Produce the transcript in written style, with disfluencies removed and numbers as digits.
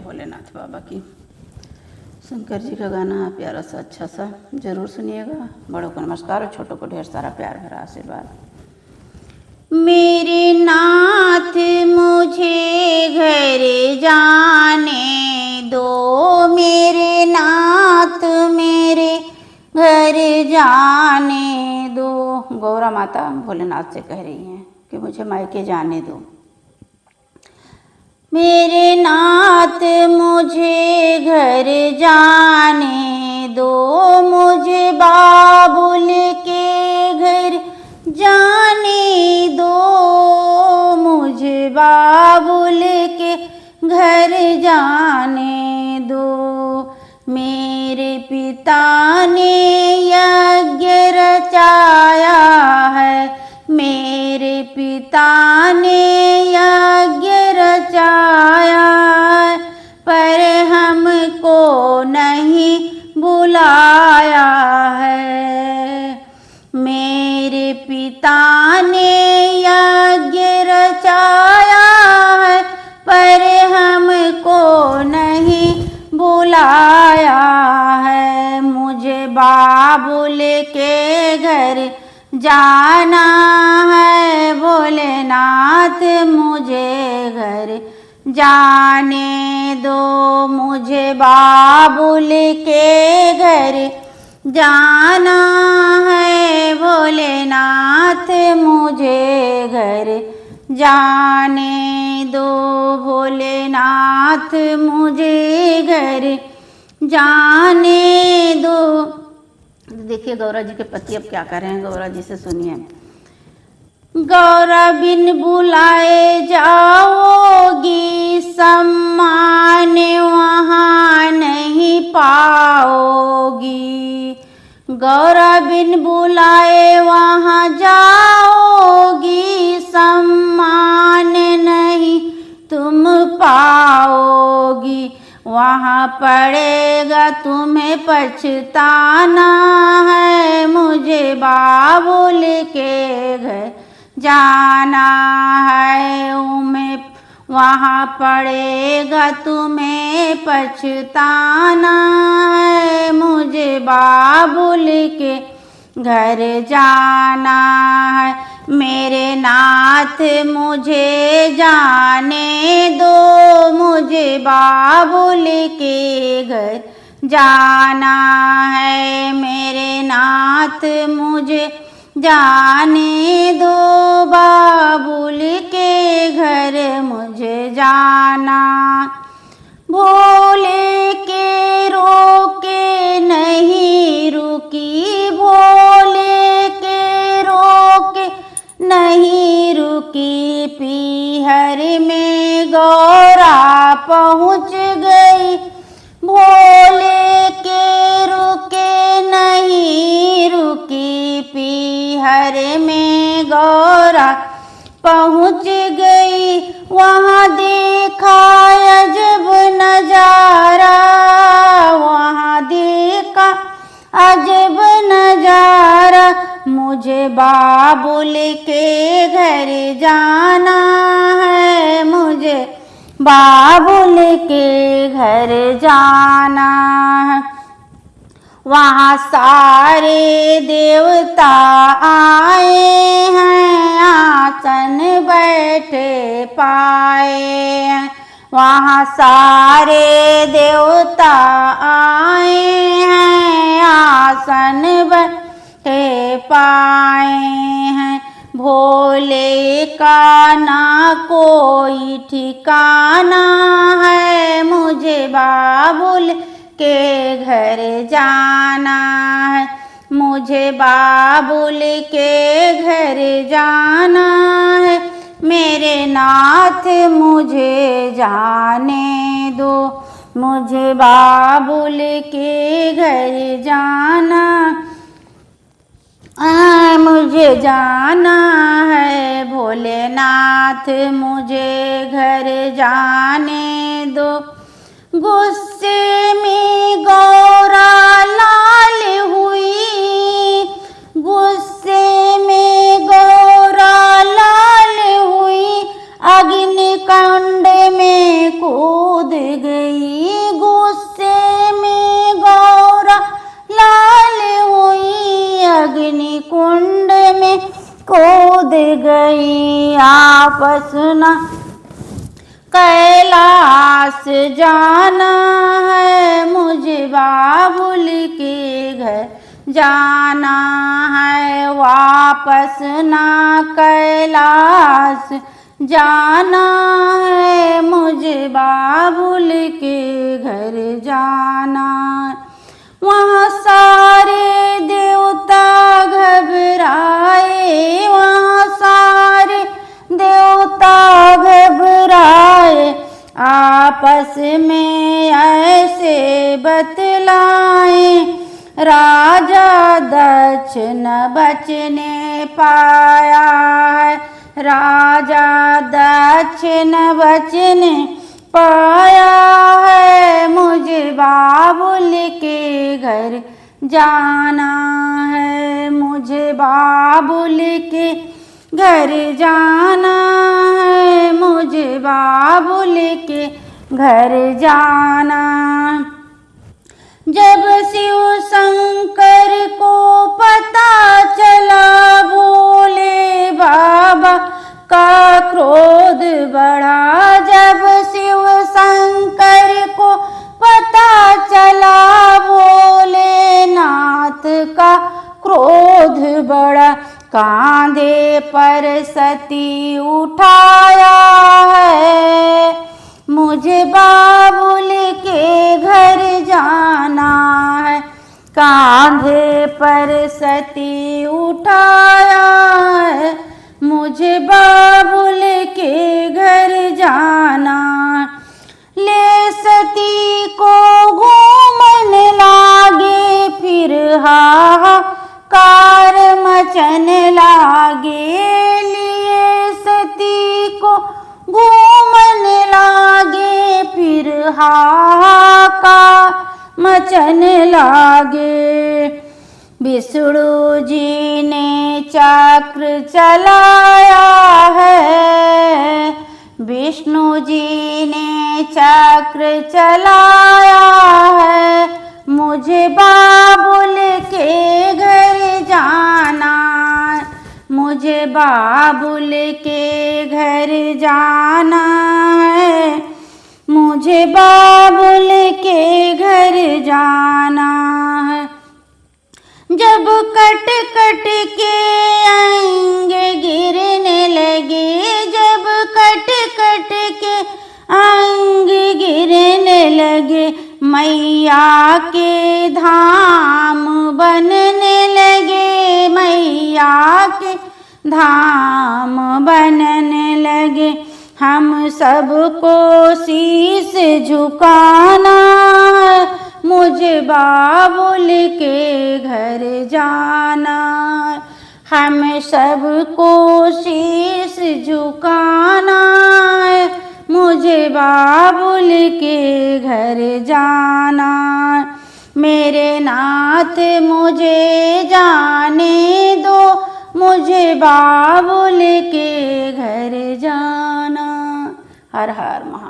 भोलेनाथ बाबा की। शंकर जी का गाना प्यारा सा अच्छा सा जरूर सुनिएगा। बड़ों को नमस्कार और छोटों को ढेर सारा प्यार भरा आशीर्वाद। मेरे नाथ मुझे घर जाने दो, मेरे नाथ मेरे घर जाने दो। गौरा माता भोलेनाथ से कह रही हैं कि मुझे मायके जाने दो। मेरे नाथ मुझे घर जाने दो, मुझे बाबुल के घर जाने दो, मुझे बाबुल के घर जाने दो। मेरे पिता ने यज्ञ रचाया है, मेरे पिता ने यज्ञ रचाया है, पर हमको नहीं बुलाया है। मेरे पिता ने यज्ञ रचाया है, पर हमको नहीं बुलाया है। मुझे बाबुल के घर जाना है, भोलेनाथ मुझे घर जाने दो, मुझे बाबुल के घर जाना है, भोलेनाथ मुझे घर जाने दो, भोलेनाथ मुझे घर जाने दो। देखिए गौरा जी के पति अब क्या कर रहे हैं, गौरा जी से सुनिए। गौरा बिन बुलाए जाओगी, सम्मान वहाँ नहीं पाओगी। गौरा बिन बुलाए वहाँ जाओगी, सम्मान नहीं तुम पाओगी। वहाँ पड़ेगा तुम्हें पछताना है, मुझे बाबुल के घर जाना है। उमें वहाँ पड़ेगा तुम्हें पछताना है, मुझे बाबुल के घर जाना है। मेरे नाथ मुझे जाने दो, मुझे बाबुल के घर जाना है। मेरे नाथ मुझे जाने दो, बाबुल के घर मुझे जाना। भोले के रोके नहीं रुकी, भोले के रोके नहीं रुकी, पीहर में गौरा पहुँच गई। भोले के रुके नहीं रुकी, पीहर में गौरा पहुँच गई। वहाँ देखा अजब नजारा, वहाँ देखा अजब नजारा, मुझे बाबुल के घर जाना है, मुझे बाबुल के घर जाना है। वहाँ सारे देवता आए हैं, आसन बैठे पाए हैं। वहाँ सारे देवता आए हैं, आसन बैठे पाए हैं। भोले का ना कोई ठिकाना है, मुझे बाबुल के घर जाना है, मुझे बाबुल के घर जाना है। मेरे नाथ मुझे जाने दो, मुझे बाबुल के घर जाना, मुझे जाना है। भोलेनाथ मुझे घर जाने दो। गुस्से में गौरा लाल हुई, गुस्से में गौरा लाल हुई, अग्निकुंड में कूद गई, गुस्से में गौरा लाल हुई, अग्नि कुंड में कूद गई। आपस न कैलाश जाना है, मुझे बाबुल के घर जाना है। वापस ना कैलाश जाना है, मुझे बाबुल के घर जाना। वहाँ सारे देवता घबराए, वहाँ सारे देवता घबराए, आपस में ऐसे बतलाए। राजा दक्ष न बचने पाया है, राजा दक्ष न बचने पाया है, मुझे बाबुल के घर जाना है, मुझे बाबुल के घर जाना है, मुझे बाबुल के घर जाना। जब शिव शंकर को पता चला, भोले बाबा का क्रोध बढ़ा। जब शिव शंकर को पता चला, भोलेनाथ का क्रोध बढ़ा। कांधे पर सती उठाया है, मुझे बाबुल के घर जाना है। कांधे पर सती उठाया है, मुझे बाबुल के घर जाना। ले सती को घूमन लागे, फिर हाहाकार मचन लागे। लिए सती को घूमन लागे, फिर हाहाकार मचन लागे। विष्णु जी ने चक्र चलाया है, विष्णु जी ने चक्र चलाया है, मुझे बाबुल के घर जाना, मुझे बाबुल के घर जाना है, मुझे बाबुल के घर जाना है। जब कट कट के अंग गिरने लगे, जब कट कट के अंग गिरने लगे, मैया के धाम बनने लगे, मैया के धाम बनने लगे। हम सबको शीश झुकाना है, मुझे बाबुल के घर जाना। हम सबको शीश झुकाना है, मुझे बाबुल के घर जाना। मेरे नाथ मुझे जाने दो, मुझे बाबुल के घर जाना। हर हर महादेव।